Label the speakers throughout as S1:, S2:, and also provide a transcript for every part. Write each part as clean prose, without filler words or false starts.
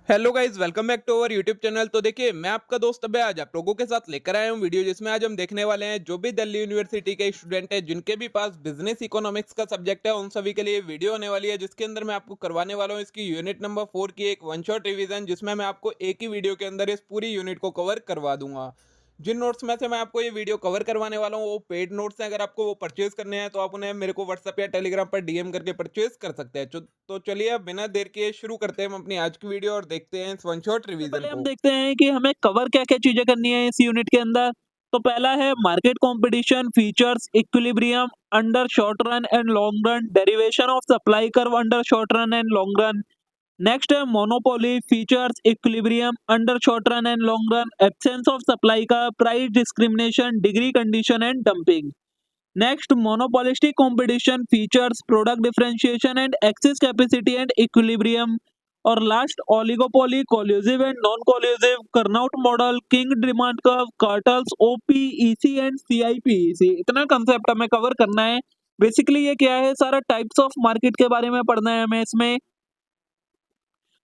S1: Hello guys, welcome back to our YouTube channel. तो देखिए, मैं आपका दोस्त अभय आज आप लोगों के साथ लेकर आया हूं वीडियो, जिसमें आज हम देखने वाले हैं जो भी दिल्ली यूनिवर्सिटी के स्टूडेंट हैं जिनके भी पास बिजनेस इकोनॉमिक्स का सब्जेक्ट है, उन सभी के लिए वीडियो होने वाली है, जिसके अंदर मैं आपको करवाने वाला हूं इसकी यूनिट नंबर 4 की एक वन शॉट रिवीजन, जिसमें मैं आपको एक ही वीडियो के अंदर इस पूरी यूनिट को कवर करवा दूंगा। जिन नोट्स में से मैं आपको ये वीडियो कवर करवाने वाला हूँ वो पेड नोट्स हैं। अगर आपको वो परचेज करने हैं तो आप उन्हें मेरे को व्हाट्सएप या टेलीग्राम पर डीएम करके परचेज कर सकते हैं। तो चलिए, अब बिना देर किए शुरू करते हैं हम अपनी आज की वीडियो और देखते हैं इस वन शॉट
S2: सबसे
S1: रिवीजन
S2: पहले हम
S1: को।
S2: देखते हैं कि हमें कवर क्या-क्या चीजें करनी है इस यूनिट के अंदर। तो पहला है market competition, features, equilibrium under short run and long run, derivation of supply curve under short run and long run. Next है monopoly, features, equilibrium under short run and long run, absence of supply का, price discrimination, degree condition and dumping. Next monopolistic competition, features, product differentiation and excess capacity and equilibrium. और last oligopoly, collusive and non collusive, Cournot model, kinked demand curve, cartels, OPEC and सीआईपीईसी। इतना concept हमें cover करना है। Basically ये क्या है, सारा types of market के बारे में पढ़ना है हमें इसमें।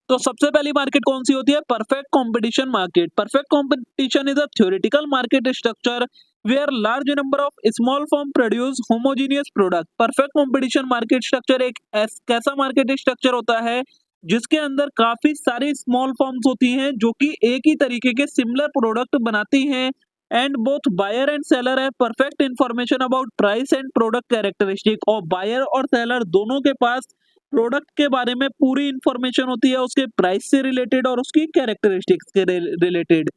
S2: तो सबसे पहली मार्केट कौन सी होती है? Perfect competition market. Perfect competition is a theoretical market structure where large number of small firm produce homogeneous product. Perfect competition market structure एक कैसा मार्केट स्ट्रक्चर होता है जिसके अंदर काफी सारी स्मॉल फर्म्स होती हैं जो कि एक ही तरीके के सिमिलर प्रोडक्ट बनाती हैं, and both buyer and seller है perfect information about price and product characteristic. और बायर और सेलर दोनों के पास प्रोडक्ट के बारे में पूरी इंफॉर्मेशन होती है, उसके प्राइस से रिलेटेड और उसकी कैरेक्टरिस्टिक्स के रिलेटेड।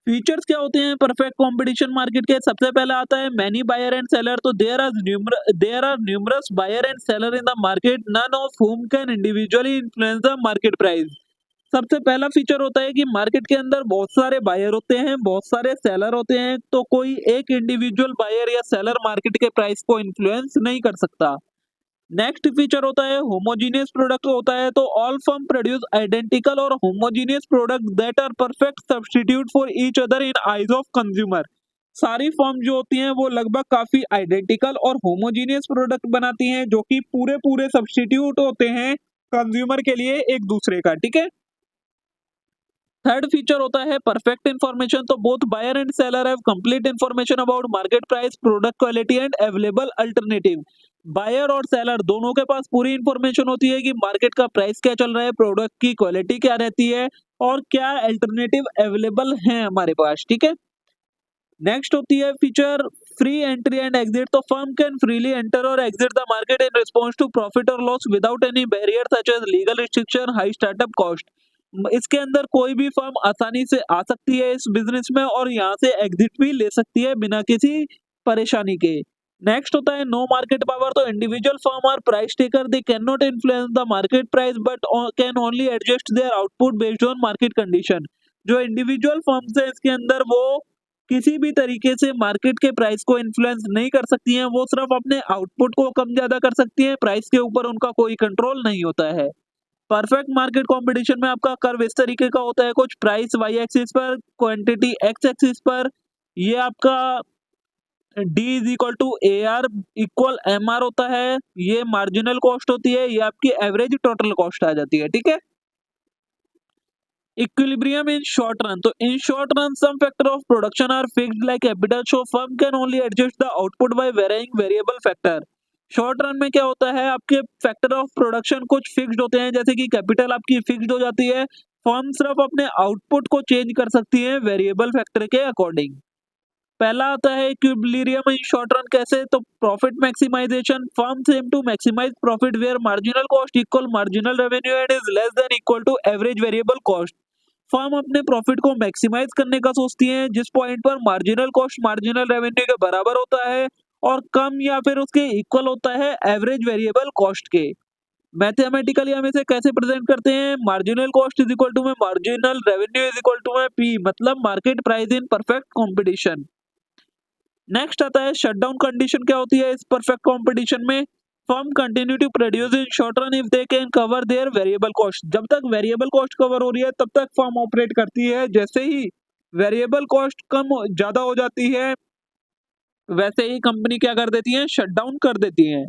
S2: फीचर्स क्या होते हैं परफेक्ट कंपटीशन मार्केट के? सबसे पहला आता है मैनी बायर एंड सेलर। तो there are numerous buyer and seller in the market, none of whom can individually influence the market price. सबसे पहला फीचर होता है कि मार्केट के अंदर बहुत सारे बायर होते हैं, बहुत सारे सेलर होते हैं, तो कोई एक इंडिविजुअल बायर या सेलर मार्केट के प्राइस को इन्फ्लुएंस नहीं कर सकता। नेक्स्ट फीचर होता है होमोजीनियस प्रोडक्ट होता है। तो ऑल फर्म प्रोड्यूस आइडेंटिकल और homogeneous product that are perfect substitute for each other in eyes of consumer. सारी फर्म जो होती हैं वो लगभग काफी आइडेंटिकल और होमोजीनियस प्रोडक्ट बनाती हैं जो कि पूरे पूरे सब्स्टिट्यूट होते हैं कंज्यूमर के लिए एक दूसरे का। ठीक है। थर्ड फीचर होता है परफेक्ट इंफॉर्मेशन। तो both buyer and seller have complete information about market price, product quality and available alternative. Buyer और सेलर दोनों के पास पूरी इंफॉर्मेशन होती है कि मार्केट का प्राइस क्या चल रहा है, प्रोडक्ट की क्वालिटी क्या रहती है और क्या अल्टरनेटिव अवेलेबल है हमारे पास। ठीक है। नेक्स्ट होती है feature free entry and exit. तो फर्म कैन फ्रीली एंटर और exit the market in response to profit और loss without any barrier such as legal restriction, high startup cost. इसके अंदर कोई भी फर्म आसानी से आ सकती है इस बिजनेस में और यहाँ से एग्जिट भी ले सकती है बिना किसी परेशानी के। नेक्स्ट होता है नो मार्केट पावर। तो individual firm are price taker, they can not influence the market price but can only adjust their output based on market condition. जो इंडिविजुअल फर्म्स है इसके अंदर वो किसी भी तरीके से मार्केट के प्राइस को इन्फ्लुएंस नहीं कर सकती हैं, वो सिर्फ अपने आउटपुट को कम ज्यादा कर सकती हैं, प्राइस के ऊपर उनका कोई कंट्रोल नहीं होता है। परफेक्ट मार्केट कंपटीशन में आपका कर्व इस तरीके का होता है, कुछ प्राइस वाई एक्सिस पर, क्वांटिटी एक्स एक्सिस पर। ये आपका D is equal to A R equal M R होता है, ये मार्जिनल कॉस्ट होती है, ये आपकी एवरेज टोटल कॉस्ट आ जाती है। ठीक है। Equilibrium in short run. So in short run, some factor of production are fixed like capital, so firm can only adjust the output by varying variable factor. Short run में क्या होता है, आपके factor of production कुछ fixed होते हैं, जैसे कि कैपिटल आपकी फिक्स्ड हो जाती है, फर्म सिर्फ अपने आउटपुट को चेंज कर सकती है वेरिएबल फैक्टर के अकॉर्डिंग। पहला आता है इक्विलिब्रियम इन शॉर्ट रन। कैसे? तो profit maximisation, firm aim to maximise profit where marginal cost equal marginal revenue and is less than equal to average variable cost. Firm अपने प्रॉफिट को मैक्सिमाइज करने का सोचती है जिस पॉइंट पर मार्जिनल कॉस्ट मार्जिनल रेवेन्यू के बराबर होता है और कम या फिर उसके इक्वल होता है एवरेज वेरिएबल कॉस्ट के। मैथमेटिकली हम इसे कैसे प्रेजेंट करते हैं? Marginal cost is equal to में marginal revenue is equal to में पी, मतलब market price in perfect competition. Next आता है शटडाउन कंडीशन। क्या होती है इस परफेक्ट कंपटीशन में? Firm continue to produce in short run if they can cover their variable cost. जब तक वेरिएबल कॉस्ट कवर हो रही है तब तक फर्म ऑपरेट करती है, जैसे ही वेरिएबल कॉस्ट ज्यादा हो जाती है वैसे ही कंपनी क्या कर देती है, शट डाउन कर देती है।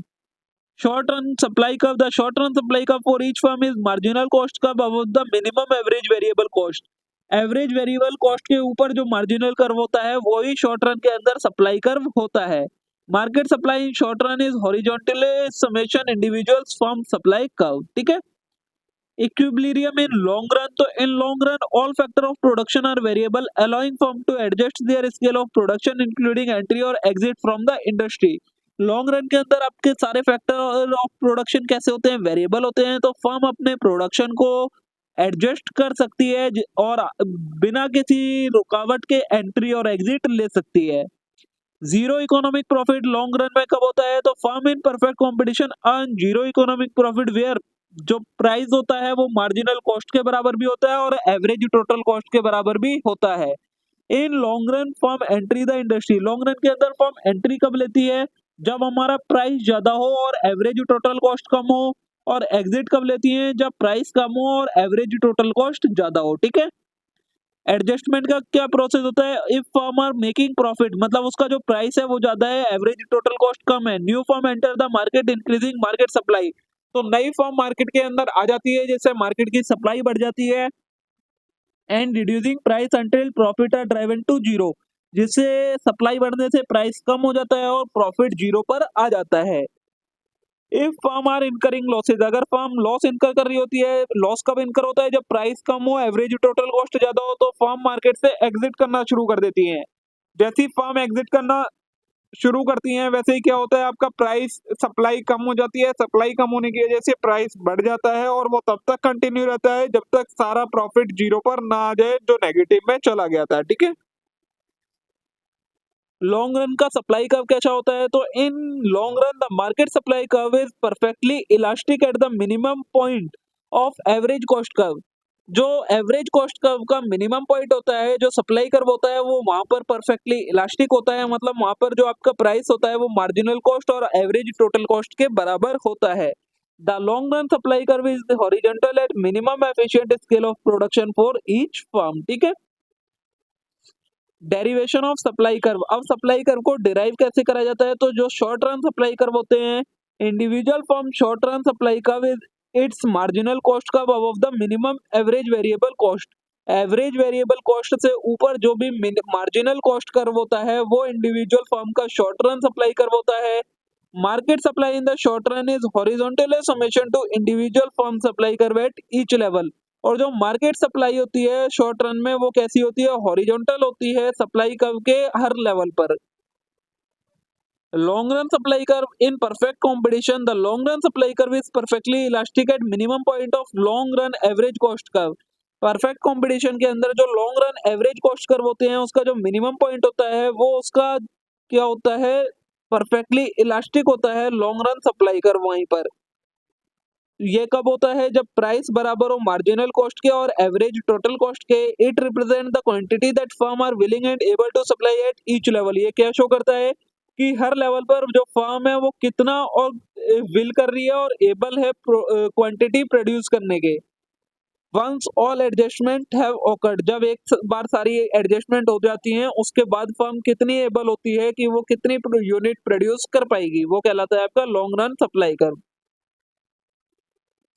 S2: short run supply curve, the short run supply curve for each firm is marginal cost curve above the minimum average variable cost. Average variable cost के ऊपर जो मार्जिनल कर्व होता है वही शॉर्ट रन के अंदर सप्लाई कर्व होता है. Market supply in short run is horizontal summation individuals form supply curve. ठीक है. Equilibrium in long run, तो in long run all factor of production are variable, allowing firm to adjust their scale of production including entry or exit from the industry. Long run के अंदर आपके सारे factor of production कैसे होते हैं, variable होते हैं, तो फर्म अपने प्रोडक्शन को एडजस्ट कर सकती है और बिना किसी रुकावट के एंट्री और एग्जिट ले सकती है. Zero economic profit long run में कब होता है, तो firm in perfect competition earn zero economic profit where जो प्राइस होता है वो मार्जिनल कॉस्ट के बराबर भी होता है और एवरेज टोटल कॉस्ट के बराबर भी होता है. इन long run firm entry the industry, long run के अंदर फर्म एंट्री कब लेती है, जब हमारा प्राइस ज्यादा हो और एवरेज टोटल कॉस्ट कम हो, और एग्जिट कब लेती है, जब प्राइस कम हो और एवरेज टोटल कॉस्ट ज्यादा हो. ठीक है. एडजस्टमेंट का क्या प्रोसेस होता है, if firm are making profit, मतलब उसका जो प्राइस है वो ज्यादा है, एवरेज टोटल कॉस्ट कम है, new firm enter the market increasing market supply, तो नई फर्म मार्केट के अंदर आ जाती है जिससे मार्केट की सप्लाई बढ़ जाती है, and reducing price until profit are driven to zero, जिससे सप्लाई बढ़ने से प्राइस कम हो जाता है और प्रॉफिट जीरो पर आ जाता है. If firm are incurring losses, अगर फर्म लॉस इनकर कर रही होती है, लॉस कब इनकर होता है, जब प्राइस कम हो, एवरेज टोटल कॉस्ट ज्यादा हो, तो फर्म मार्केट से एग्जिट करना शुरू कर देती है. जैसी फर्म एग्जिट करना शुरू करती हैं वैसे ही क्या होता है, आपका प्राइस सप्लाई कम हो जाती है, सप्लाई कम होने की वजह से प्राइस बढ़ जाता है और वो तब तक कंटिन्यू रहता है जब तक सारा प्रॉफिट जीरो पर ना आ जाए जो नेगेटिव में चला गया था. ठीक है. लॉन्ग रन का सप्लाई कर्व कैसा होता है, तो इन long run the market supply curve is perfectly elastic at the minimum point of average cost curve. जो एवरेज कॉस्ट कर्व का मिनिमम पॉइंट होता है, जो सप्लाई कर्व होता है, वो वहां पर परफेक्टली इलास्टिक होता है, मतलब वहां पर जो आपका प्राइस होता है वो मार्जिनल कॉस्ट और एवरेज टोटल कॉस्ट के बराबर होता है. The long run supply curve is horizontal at minimum efficient scale of production for each firm. ठीक है. डेरिवेशन ऑफ सप्लाई कर्व, अब सप्लाई कर्व को डिराइव कैसे करा जाता है, तो जो शॉर्ट रन सप्लाई कर्व होते हैं, individual firm short run supply curve is it's marginal cost curve above the minimum average variable cost. Average variable cost से ऊपर जो भी मार्जिनल कॉस्ट कर्व होता है वो इंडिविजुअल फर्म का शॉर्ट रन सप्लाई कर्व होता है. Market supply in the short run is horizontal summation to individual firm supply curve at each level. और जो मार्केट सप्लाई होती है शॉर्ट रन में वो कैसी होती है, हॉरिजॉन्टल होती है सप्लाई कर्व के हर लेवल पर. Long run supply curve in perfect competition, the long run supply curve is perfectly elastic at minimum point of long run average cost curve. Perfect competition के अंदर जो long run average cost curve होते हैं उसका जो minimum point होता है वो उसका क्या होता है, परफेक्टली इलास्टिक होता है लॉन्ग रन सप्लाई कर्व वहीं पर. ये कब होता है, जब प्राइस बराबर हो मार्जिनल कॉस्ट के और एवरेज टोटल कॉस्ट के. It represent the quantity that firm are willing and able to supply at each level. ये क्या शो करता है कि हर लेवल पर जो फर्म है वो कितना और विल कर रही है और एबल है क्वांटिटी प्रोड्यूस करने के. Once all adjustment have occurred, जब एक बार सारी एडजस्टमेंट हो जाती हैं उसके बाद फर्म कितनी एबल होती है कि वो कितनी यूनिट प्रोड्यूस कर पाएगी, वो कहलाता है आपका long run supply curve.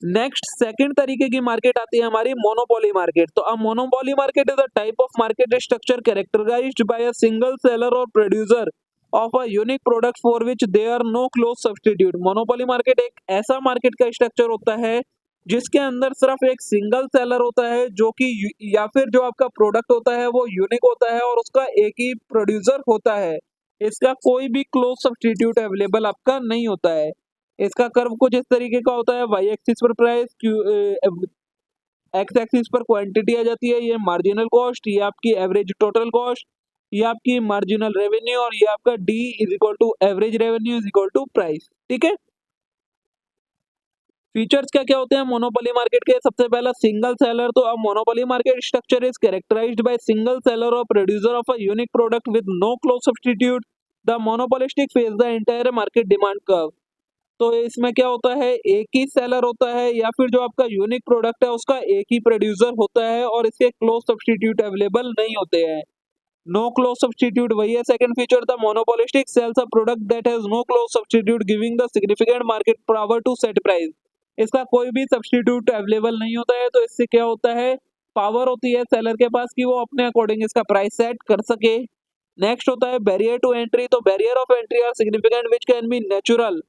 S2: Next second तरीके की मार्केट आती है हमारी मोनोपोली मार्केट. तो अब monopoly market is a type of market structure characterised by a single seller और producer of a unique product for which there no close substitute. Monopoly market एक ऐसा मार्केट का स्ट्रक्चर होता है जिसके अंदर सिर्फ एक सिंगल सेलर होता है जो कि या फिर जो आपका प्रोडक्ट होता है वो यूनिक होता है और उसका एक ही प्रोड्यूसर होता है. इसका कोई भी क्लोज सब्स्टिट्यूट अवेलेबल आपका नहीं होता है. इसका कर्व कुछ इस तरीके का होता है, वाई एक्सिस पर प्राइस, एक्स एक्सिस पर क्वांटिटी आ जाती है, ये मार्जिनल कॉस्ट, ये आपकी एवरेज टोटल कॉस्ट, ये आपकी मार्जिनल रेवेन्यू और ये आपका D is equal to average revenue is equal to price. ठीक है. फीचर्स क्या क्या होते हैं मोनोपोली मार्केट के, सबसे पहला सिंगल सेलर. तो अब monopoly market structure is characterised by single seller और producer of a unique product with no close substitute. The monopolistic faces the entire market demand curve. तो इसमें क्या होता है, एक ही सेलर होता है या फिर जो आपका यूनिक प्रोडक्ट है उसका एक ही प्रोड्यूसर होता है और इसके क्लोज सब्स्टिट्यूट अवेलेबल नहीं होते हैं. नो क्लोज सब्स्टिट्यूट वही है second feature. The monopolistic sells a product that has no close substitute giving the significant market power to set price. इसका कोई भी सब्स्टिट्यूट अवेलेबल नहीं होता है, तो इससे क्या होता है, पावर होती है सेलर के पास कि वो अपने अकॉर्डिंग इसका प्राइस सेट कर सके। नेक्स्ट होता है बैरियर टू एंट्री। तो barrier of entry are significant which can be natural,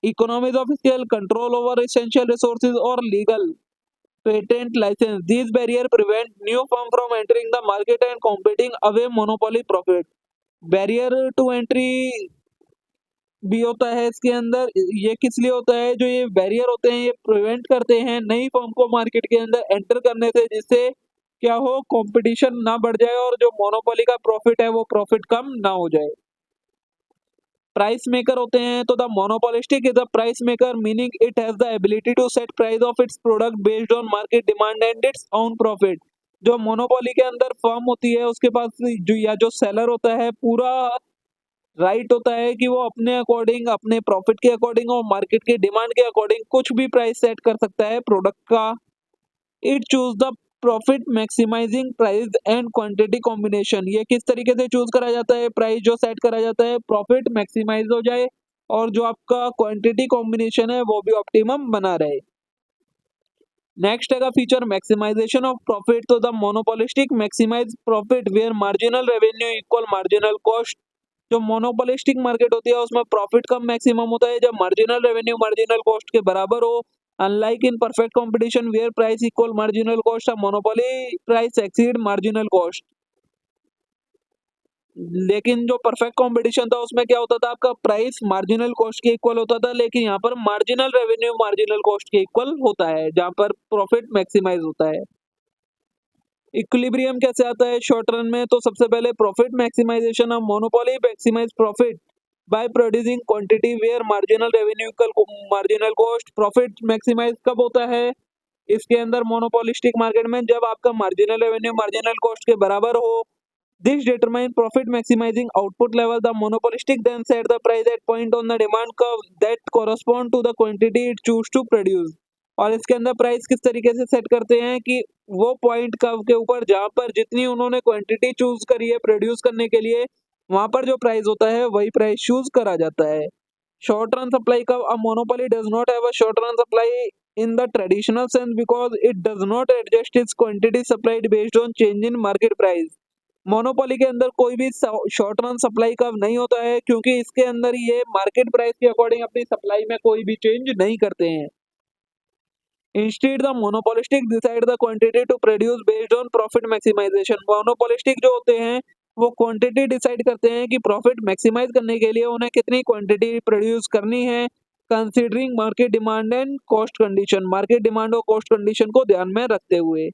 S2: economies of scale, control over essential resources, or legal patent license. These barriers prevent new firm from entering the market and competing away monopoly profit. Barrier to entry भी होता है इसके अंदर, ये किस लिए होता है, जो ये बैरियर होते हैं ये प्रिवेंट करते हैं नई फर्म को मार्केट के अंदर एंटर करने से, जिससे क्या हो, कंपटीशन ना बढ़ जाए और जो मोनोपोली का प्रॉफिट है वो प्रॉफिट कम ना हो जाए। प्राइस मेकर होते हैं, तो the monopolistic is a price maker meaning it has the ability to set price of its product based on market demand and its own profit. जो मोनोपोली के अंदर फर्म होती है उसके पास जो या जो सेलर होता है पूरा राइट होता है कि वो अपने अकॉर्डिंग, अपने प्रॉफिट के अकॉर्डिंग और मार्केट के डिमांड के अकॉर्डिंग कुछ भी प्राइस सेट कर सकता है प्रोडक्ट का। It choose the profit maximizing price and quantity combination. ये किस तरीके से चूज करा जाता है, प्राइस जो सेट करा जाता है प्रॉफिट मैक्सिमाइज हो जाए और जो आपका क्वांटिटी कॉम्बिनेशन है वो भी ऑप्टिमम बना रहे। नेक्स्ट है फीचर मैक्सिमाइजेशन ऑफ प्रॉफिट। तो the monopolistic maximize profit where marginal revenue equal marginal cost. जो मोनोपोलिस्टिक मार्केट होती है उसमें प्रॉफिट कम मैक्सिमम होता है जब मार्जिनल रेवेन्यू मार्जिनल कॉस्ट के बराबर हो। Unlike in perfect competition where price equal marginal cost, monopoly price exceed marginal cost. लेकिन जो परफेक्ट कंपटीशन था उसमें क्या होता था, आपका प्राइस मार्जिनल कॉस्ट के इक्वल होता था, लेकिन यहाँ पर मार्जिनल रेवेन्यू मार्जिनल कॉस्ट के इक्वल होता है जहाँ पर प्रॉफिट मैक्सिमाइज होता है। इक्विलिब्रियम कैसे आता है शॉर्ट रन में, तो सबसे पहले profit maximization of monopoly maximize profit by producing quantity where marginal revenue equal marginal cost. Profit maximize कब होता है इसके अंदर मोनोपोलिस्टिक मार्केट में, जब आपका मार्जिनल रेवेन्यू मार्जिनल कॉस्ट के बराबर हो। This determine profit maximizing output level. The monopolistic then set the price at point on the demand curve that correspond to the quantity it choose to produce. और इसके अंदर price किस तरीके से set करते हैं कि वो पॉइंट कर्व के ऊपर जहां पर जितनी उन्होंने क्वांटिटी चूज करी है प्रोड्यूस करने के लिए, वहां पर जो प्राइस होता है वही प्राइस चूज करा जाता है। Short run supply curve, a monopoly does not have a short run supply in the traditional sense because it does not adjust its quantity supplied based on change in market price. Monopoly के अंदर कोई भी short run supply curve नहीं होता है क्योंकि इसके अंदर ये मार्केट प्राइस के अकॉर्डिंग अपनी सप्लाई में कोई भी चेंज नहीं करते हैं। Instead, the monopolistic decide the quantity to produce based on profit maximization. Monopolistic जो होते हैं वो क्वांटिटी डिसाइड करते हैं कि प्रॉफिट मैक्सिमाइज करने के लिए उन्हें कितनी क्वांटिटी प्रोड्यूस करनी है, considering market demand and cost condition, market demand और कॉस्ट कंडीशन को ध्यान में रखते हुए।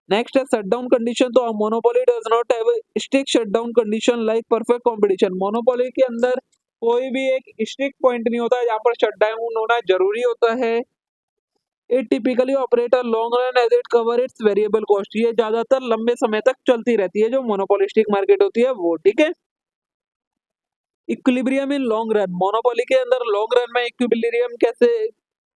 S2: नेक्स्ट है शटडाउन कंडीशन। तो monopoly does not have strict shutdown condition like perfect competition. Monopoly के अंदर कोई भी एक स्ट्रिक्ट पॉइंट नहीं होता है जहाँ पर शटडाउन होना जरूरी होता है। It typically operate a long run as it cover its variable cost. ये ज्यादातर लंबे समय तक चलती रहती है जो मोनोपोलिस्टिक मार्केट होती है वो, ठीक है। इक्विलिब्रियम इन लॉन्ग रन, मोनोपोली के अंदर लॉन्ग रन में इक्विलिब्रियम कैसे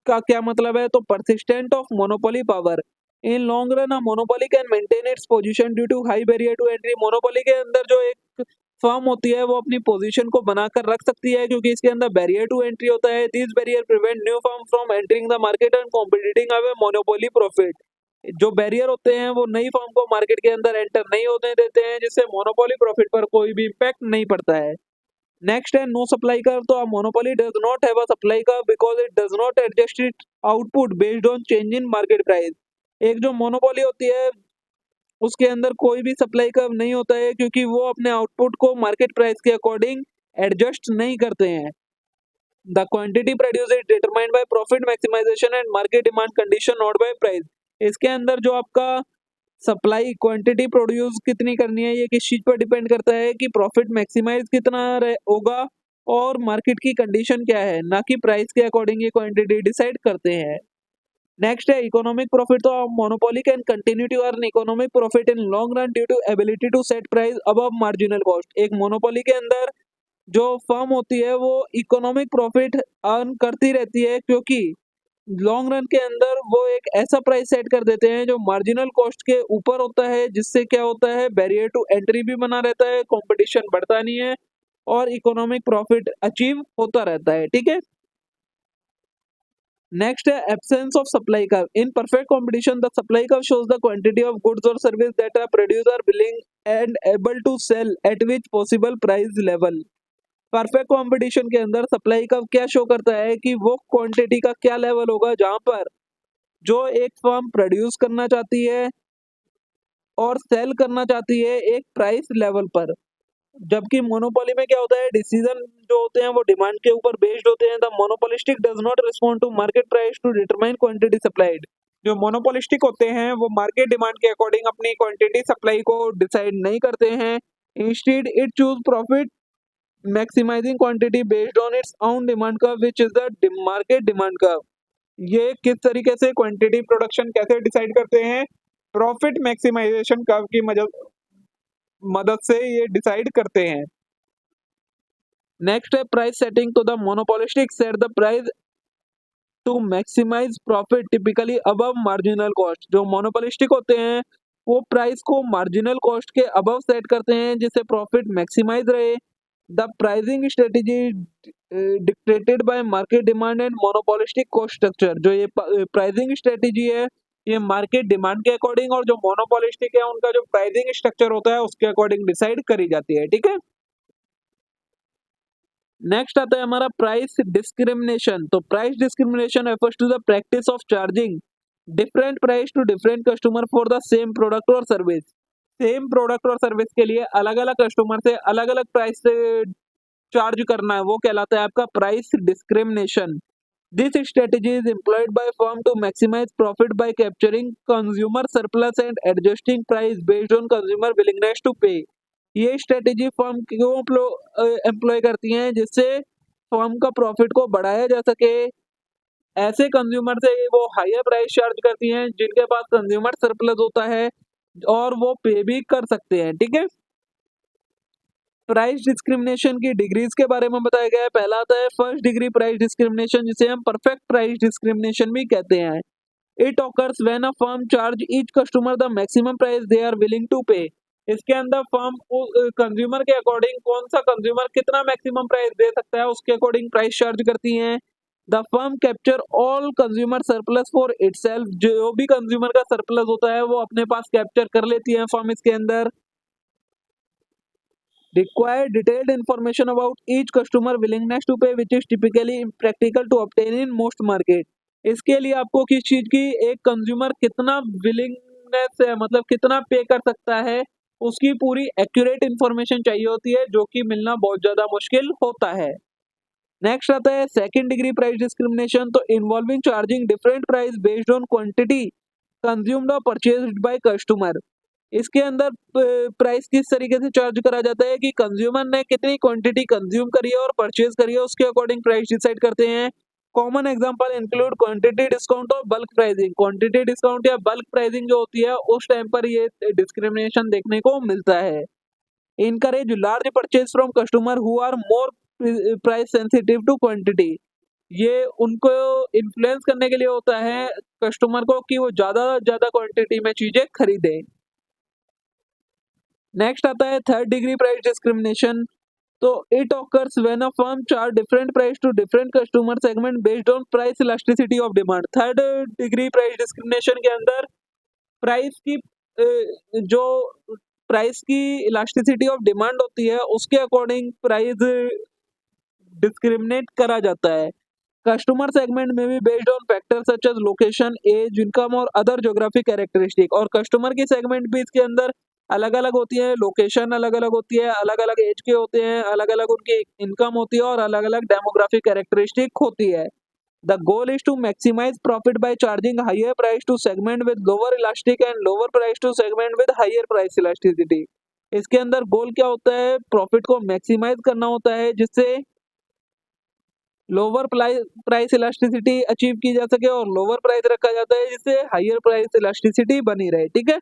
S2: का क्या मतलब है, तो persistent of monopoly power. In long run monopoly can maintain its position due to high barrier to entry. Monopoly के अंदर जो एक फर्म होती है वो अपनी पोजीशन को बनाकर रख सकती है क्योंकि इसके अंदर बैरियर टू एंट्री होता है। This barrier prevent new firm from entering the market and competing away monopoly profit. जो बैरियर होते हैं वो नई फर्म को मार्केट के अंदर एंटर नहीं होने देते हैं, जिससे मोनोपोली प्रॉफिट पर कोई भी इम्पैक्ट नहीं पड़ता है। नेक्स्ट है नो सप्लाई कर्व। तो monopoly does not have a supply curve because it does not adjust it output based on change in market price. एक जो मोनोपोली होती है उसके अंदर कोई भी सप्लाई कर्व नहीं होता है क्योंकि वो अपने आउटपुट को मार्केट प्राइस के अकॉर्डिंग एडजस्ट नहीं करते हैं। The quantity produce is determined by profit maximization and market demand condition, not by price. इसके अंदर जो आपका सप्लाई क्वांटिटी प्रोड्यूस कितनी करनी है ये किस चीज पर डिपेंड करता है कि प्रॉफिट मैक्सिमाइज कितना होगा और मार्केट की कंडीशन क्या है, ना कि प्राइस के अकॉर्डिंग ये क्वांटिटी डिसाइड करते हैं। नेक्स्ट है इकोनॉमिक प्रॉफिट। तो monopoly can continue to earn economic profit in long run due to ability to set price above marginal cost. एक मोनोपोली के अंदर जो फर्म होती है वो इकोनॉमिक प्रॉफिट अर्न करती रहती है क्योंकि लॉन्ग रन के अंदर वो एक ऐसा प्राइस सेट कर देते हैं जो मार्जिनल कॉस्ट के ऊपर होता है, जिससे क्या होता है बैरियर टू एंट्री भी बना रहता है, कंपटीशन बढ़ता नहीं है और इकोनॉमिक प्रॉफिट अचीव होता रहता है। ठीक है, नेक्स्ट है absence of supply curve. In perfect competition the supply curve shows the quantity of goods और service that are produce are willing and able to sell at which possible price level. Perfect competition के अंदर supply curve क्या show करता है कि वो quantity का क्या लेवल होगा जहां पर जो एक फर्म प्रोड्यूस करना चाहती है और सेल करना चाहती है एक प्राइस लेवल पर, जबकि मोनोपोली में क्या होता है, डिसीजन जो होते हैं वो डिमांड के ऊपर बेस्ड होते हैं। The monopolistic does not respond to market price to determine quantity supplied. जो मोनोपोलिस्टिक होते हैं वो मार्केट डिमांड के अकॉर्डिंग अपनी क्वांटिटी सप्लाई को डिसाइड नहीं करते हैं। Instead it choose profit maximizing quantity based on its own demand curve which is the market demand curve. ये किस तरीके से क्वांटिटी प्रोडक्शन कैसे डिसाइड करते हैं, प्रॉफिट मैक्सिमाइजेशन कर्व की मदद से ये डिसाइड करते हैं। नेक्स्ट है प्राइस सेटिंग। तो the monopolistic set the price to maximise profit typically above marginal cost. जो मोनोपोलिस्टिक होते हैं वो प्राइस को मार्जिनल कॉस्ट के अबव सेट करते हैं जिससे प्रॉफिट मैक्सिमाइज रहे। The pricing strategy dictated by market demand and monopolistic cost structure. जो ये प्राइसिंग स्ट्रेटेजी है ये मार्केट डिमांड के अकॉर्डिंग और जो मोनोपोलिस्टिक है उनका जो प्राइसिंग स्ट्रक्चर होता है उसके अकॉर्डिंग डिसाइड करी जाती है। ठीक है, नेक्स्ट आता है हमारा प्राइस डिस्क्रिमिनेशन। तो price discrimination refers to the practice of charging different price to different customer for the same product और सर्विस। सेम प्रोडक्ट और सर्विस के लिए अलग अलग कस्टमर से अलग अलग प्राइस से चार्ज करना है वो कहलाता है आपका price discrimination. This strategy is employed by firm to maximise profit by capturing consumer surplus and adjusting price based on consumer willingness to pay. ये स्ट्रेटेजी फर्म क्यों एम्प्लॉय करती हैं, जिससे फर्म का प्रॉफिट को बढ़ाया जा सके। ऐसे कंज्यूमर से वो हायर प्राइस चार्ज करती हैं जिनके पास कंज्यूमर सरप्लस होता है और वो पे भी कर सकते हैं। ठीक है, प्राइस डिस्क्रिमिनेशन की डिग्रीज के बारे में बताया गया है। पहला आता है फर्स्ट डिग्री प्राइस डिस्क्रिमिनेशन, जिसे हम परफेक्ट प्राइस डिस्क्रिमिनेशन भी कहते हैं। It occurs when a firm charge each customer the maximum price they are willing to pay. इसके अंदर फर्म कंज्यूमर के अकॉर्डिंग कौन सा कंज्यूमर कितना मैक्सिमम प्राइस दे सकता है उसके अकॉर्डिंग प्राइस चार्ज करती हैं। The firm capture all consumer surplus for itself. जो भी कंज्यूमर का सरप्लस होता है वो अपने पास कैप्चर कर लेती है फर्म इसके अंदर। require detailed information about each customer willingness to pay which is typically impractical to obtain in most market। इसके लिए आपको किस चीज की एक कंज्यूमर कितना विलिंगनेस है मतलब कितना पे कर सकता है उसकी पूरी एक्यूरेट इंफॉर्मेशन चाहिए होती है जो कि मिलना बहुत ज्यादा मुश्किल होता है। नेक्स्ट आता है सेकंड डिग्री प्राइस डिस्क्रिमिनेशन। तो involving charging different price based on quantity consumed और परचेज्ड बाय कस्टमर। इसके अंदर प्राइस किस तरीके से चार्ज करा जाता है कि कंज्यूमर ने कितनी क्वांटिटी कंज्यूम करी है और परचेज करी है उसके अकॉर्डिंग प्राइस डिसाइड करते हैं। Common example include quantity discount और बल्क प्राइसिंग। क्वांटिटी डिस्काउंट या बल्क प्राइसिंग जो होती है उस टाइम पर ये डिस्क्रिमिनेशन देखने को मिलता है। Encourage large purchase from customer who are more price sensitive to quantity. ये उनको इन्फ्लुएंस करने के लिए होता है कस्टमर को कि वो ज्यादा क्वांटिटी में चीजें खरीदे। नेक्स्ट आता है थर्ड डिग्री प्राइस डिस्क्रिमिनेशन। तो it occurs when a firm charge different price to different customer segment based on price elasticity of demand. Third degree price discrimination के अंदर प्राइस की जो प्राइस की इलास्टिसिटी ऑफ डिमांड होती है उसके according price discriminate करा जाता है। कस्टमर सेगमेंट में भी based on factor such as location as income और अदर ज्योग्राफिक कैरेक्टरिस्टिक। और कस्टमर की सेगमेंट भी इसके अंदर अलग अलग होती है, लोकेशन अलग अलग होती है, अलग अलग एज के होते हैं, अलग अलग उनकी इनकम होती है और अलग अलग डेमोग्राफिक कैरेक्टरिस्टिक होती है। The goal is to maximise profit by charging higher price to segment with lower elastic and lower price to segment with higher price elasticity. इसके अंदर गोल क्या होता है, प्रॉफिट को मैक्सिमाइज करना होता है जिससे लोअर प्राइस इलास्टिसिटी अचीव की जा सके और लोअर प्राइस रखा जाता है जिससे हायर प्राइस इलास्टिसिटी बनी रहे। ठीक है,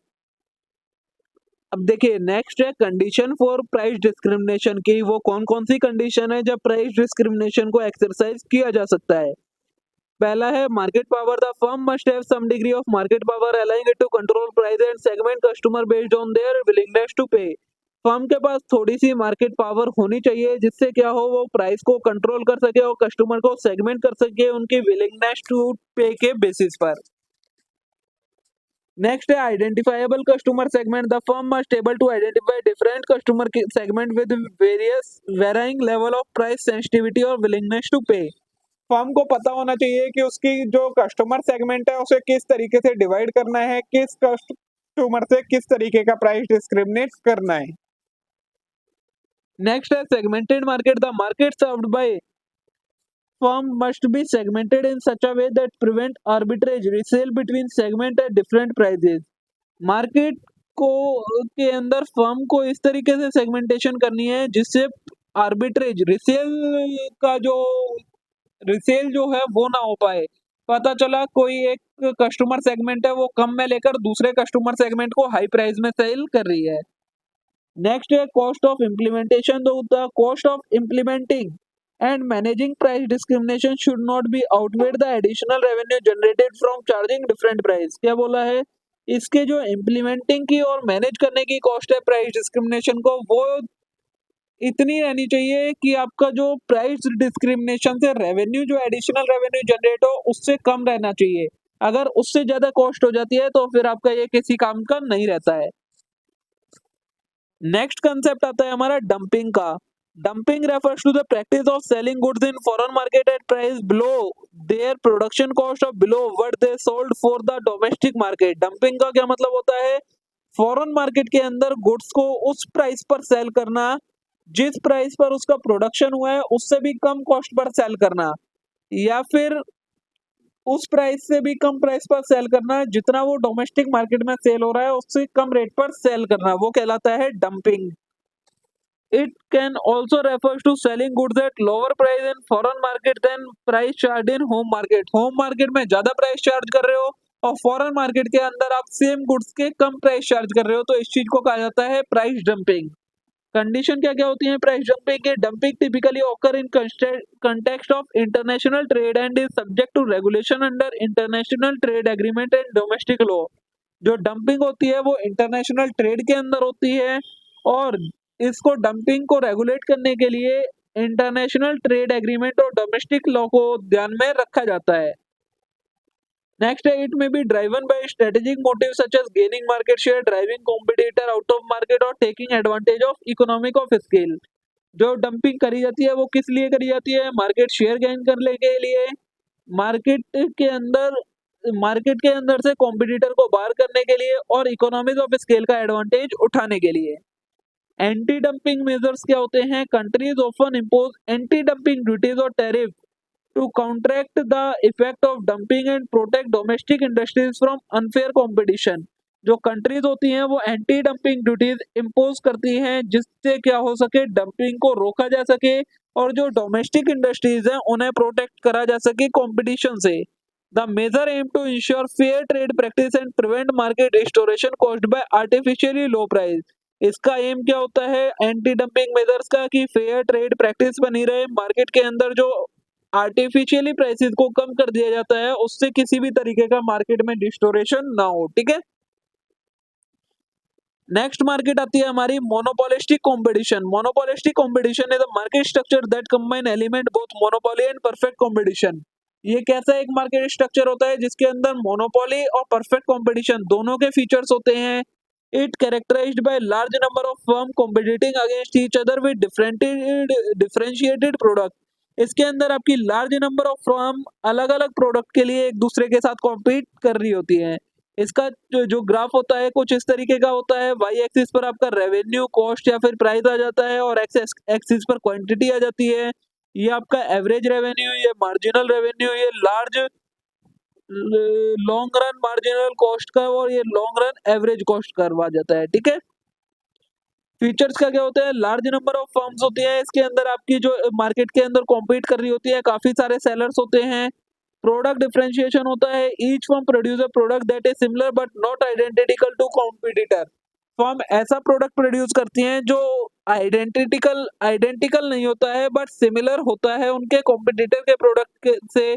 S2: अब देखिए नेक्स्ट है कंडीशन फॉर प्राइस डिस्क्रिमिनेशन की। वो कौन कौन सी कंडीशन है जब प्राइस डिस्क्रिमिनेशन को एक्सरसाइज किया जा सकता है। पहला है market power. The firm must have some degree of market power allowing it to control price and segment customer based on their willingness to pay. Firm के पास थोड़ी सी मार्केट पावर होनी चाहिए जिससे क्या हो, वो प्राइस को कंट्रोल कर सके और कस्टमर को सेगमेंट कर सके उनकी विलिंगनेस टू पे के बेसिस पर। नेक्स्ट है identifiable customer segment. The firm must able to identify different customer segment with various varying level of price sensitivity और विलिंगनेस टू पे।
S1: फर्म को पता होना चाहिए कि उसकी जो कस्टमर सेगमेंट है उसे किस तरीके से डिवाइड करना है, किस कस्टमर से किस तरीके का प्राइस डिस्क्रिमिनेट करना है।
S2: नेक्स्ट है segmented market. The market served by firm must be segmented in such a way that prevent arbitrage resale between segment at different prices। Market को के अंदर फर्म को इस तरीके से सेगमेंटेशन करनी है जिससे आर्बिट्रेज रिसेल जो है वो ना हो पाए। पता चला कोई एक कस्टमर सेगमेंट है वो कम में लेकर दूसरे कस्टमर सेगमेंट को हाई प्राइस में सेल कर रही है। नेक्स्ट है cost of implementation. The cost of implementing and managing price discrimination should not be outweighed the additional revenue generated from charging different price। क्या बोला है, इसके जो इम्प्लीमेंटिंग की और मैनेज करने की कॉस्ट है प्राइस डिस्क्रिमिनेशन को, वो इतनी रहनी चाहिए कि आपका जो प्राइस डिस्क्रिमिनेशन से रेवेन्यू जो एडिशनल रेवेन्यू जनरेट हो उससे कम रहना चाहिए। अगर उससे ज्यादा कॉस्ट हो जाती है तो फिर आपका ये किसी काम का नहीं रहता है। नेक्स्ट कंसेप्ट आता है हमारा डंपिंग का। Dumping refers to the practice of selling goods in foreign market at price below their production cost or below what they sold for the domestic market। Dumping का क्या मतलब होता है, फॉरेन मार्केट के अंदर गुड्स को उस प्राइस पर सेल करना जिस प्राइस पर उसका प्रोडक्शन हुआ है उससे भी कम कॉस्ट पर सेल करना, या फिर उस प्राइस से भी कम प्राइस पर सेल करना जितना वो डोमेस्टिक मार्केट में सेल हो रहा है उससे कम रेट पर सेल करना, वो कहलाता है dumping. It can also refer to selling goods at lower price in foreign market than price charged in home market। Home market में ज्यादा प्राइस चार्ज कर रहे हो और फॉरेन मार्केट के अंदर आप सेम गुड्स के कम प्राइस चार्ज कर रहे हो, तो इस चीज को कहा जाता है प्राइस डंपिंग। कंडीशन क्या क्या होती है प्राइस डंपिंग के? Dumping typically occur in context of international trade and is subject to regulation under international trade agreement and domestic law. जो डंपिंग होती है वो इंटरनेशनल ट्रेड के अंदर होती है और इसको डंपिंग को रेगुलेट करने के लिए इंटरनेशनल ट्रेड एग्रीमेंट और डोमेस्टिक लॉ को ध्यान में रखा जाता है। नेक्स्ट है it may be driven by strategic motive such as gaining market share, driving competitor out of market और taking advantage of economic of scale. जो डंपिंग करी जाती है वो किस लिए करी जाती है? मार्केट शेयर गेन करने के लिए, मार्केट के अंदर से कॉम्पिटिटर को बाहर करने के लिए और इकोनॉमिक ऑफ स्केल का एडवांटेज उठाने के लिए। एंटी डंपिंग मेजर्स क्या होते हैं? Countries often impose anti dumping duties और tariff to counteract the effect of dumping and protect domestic industries from unfair competition. जो कंट्रीज होती हैं वो एंटी डंपिंग ड्यूटीज इम्पोज करती हैं जिससे क्या हो सके, डंपिंग को रोका जा सके और जो डोमेस्टिक इंडस्ट्रीज हैं उन्हें प्रोटेक्ट करा जा सके कंपटीशन से। The major aim to ensure fair trade practice and prevent market distortion caused by artificially low price. इसका एम क्या होता है एंटी डंपिंग मेजर्स का? कि फेयर ट्रेड प्रैक्टिस बनी रहे, मार्केट के अंदर जो आर्टिफिशियली प्राइसेस को कम कर दिया जाता है उससे किसी भी तरीके का मार्केट में डिस्टोरेशन ना हो। ठीक है, नेक्स्ट मार्केट आती है हमारी monopolistic competition. Monopolistic competition is a market structure that combine element both monopoly and perfect competition. ये कैसा एक मार्केट स्ट्रक्चर होता है जिसके अंदर मोनोपोली और परफेक्ट कंपटीशन दोनों के फीचर्स होते हैं। It characterized by large number of firm competing against each other with differentiated product। इसके अंदर आपकी लार्ज नंबर ऑफ फर्म अलग अलग प्रोडक्ट के लिए एक दूसरे के साथ कॉम्पीट कर रही होती हैं। इसका जो ग्राफ होता है कुछ इस तरीके का होता है, वाई एक्सिस पर आपका रेवेन्यू, कॉस्ट या फिर प्राइस आ जाता है और एक्स एक्सिस पर क्वांटिटी आ जाती है। ये आपका एवरेज रेवेन्यू, ये मार्जिनल रेवेन्यू, ये large long run marginal cost curve और ये long run average cost curve आ जाता है। ठीक है, फीचर्स का क्या होता है? लार्ज नंबर ऑफ फर्म्स होती है, इसके अंदर आपकी जो मार्केट के अंदर कॉम्पीट कर रही होती है, काफी सारे सेलर्स होते हैं। प्रोडक्ट डिफरेंशिएशन होता है, each firm produce a product that is similar but not identical to competitor. Firm ऐसा प्रोडक्ट प्रोड्यूस करती हैं जो आइडेंटिकल नहीं होता है बट सिमिलर होता है उनके कॉम्पिटिटर के प्रोडक्ट से,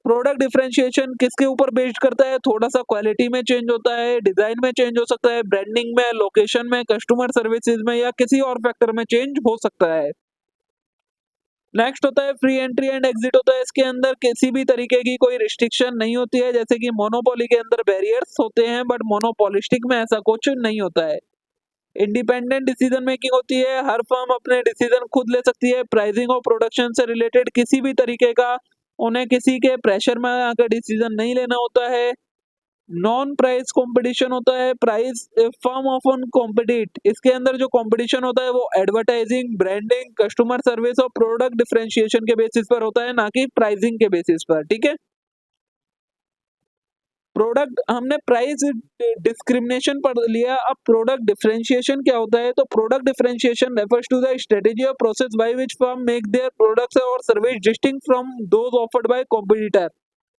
S2: प्रोडक्ट डिफरेंशिएशन किसके ऊपर बेस्ड करता है? थोड़ा सा क्वालिटी में चेंज होता है, डिजाइन में चेंज हो सकता है, ब्रांडिंग में, लोकेशन में, कस्टमर सर्विसेज में या किसी और फैक्टर में चेंज हो सकता है। नेक्स्ट होता है फ्री एंट्री एंड एग्जिट होता है। इसके अंदर किसी भी तरीके की कोई रिस्ट्रिक्शन नहीं होती है, जैसे कि मोनोपोली के अंदर बैरियर्स होते हैं, बट मोनोपोलिस्टिक में ऐसा कुछ नहीं होता है। इंडिपेंडेंट डिसीजन मेकिंग होती है, हर फर्म अपने डिसीजन खुद ले सकती है। प्राइसिंग और प्रोडक्शन से रिलेटेड किसी भी तरीके का उन्हें किसी के प्रेशर में आकर डिसीजन नहीं लेना होता है। नॉन प्राइस कंपटीशन होता है, प्राइस फर्म ऑफन कॉम्पिटिट। इसके अंदर जो कंपटीशन होता है वो एडवर्टाइजिंग, ब्रांडिंग, कस्टमर सर्विस और प्रोडक्ट डिफरेंशिएशन के बेसिस पर होता है, ना कि प्राइसिंग के बेसिस पर। ठीक है, प्रोडक्ट हमने प्राइस डिस्क्रिमिनेशन पढ़ लिया, अब प्रोडक्ट डिफरेंशिएशन क्या होता है? तो product differentiation refers to the strategy और process by which firm make their products और service distinct from those offered by competitor.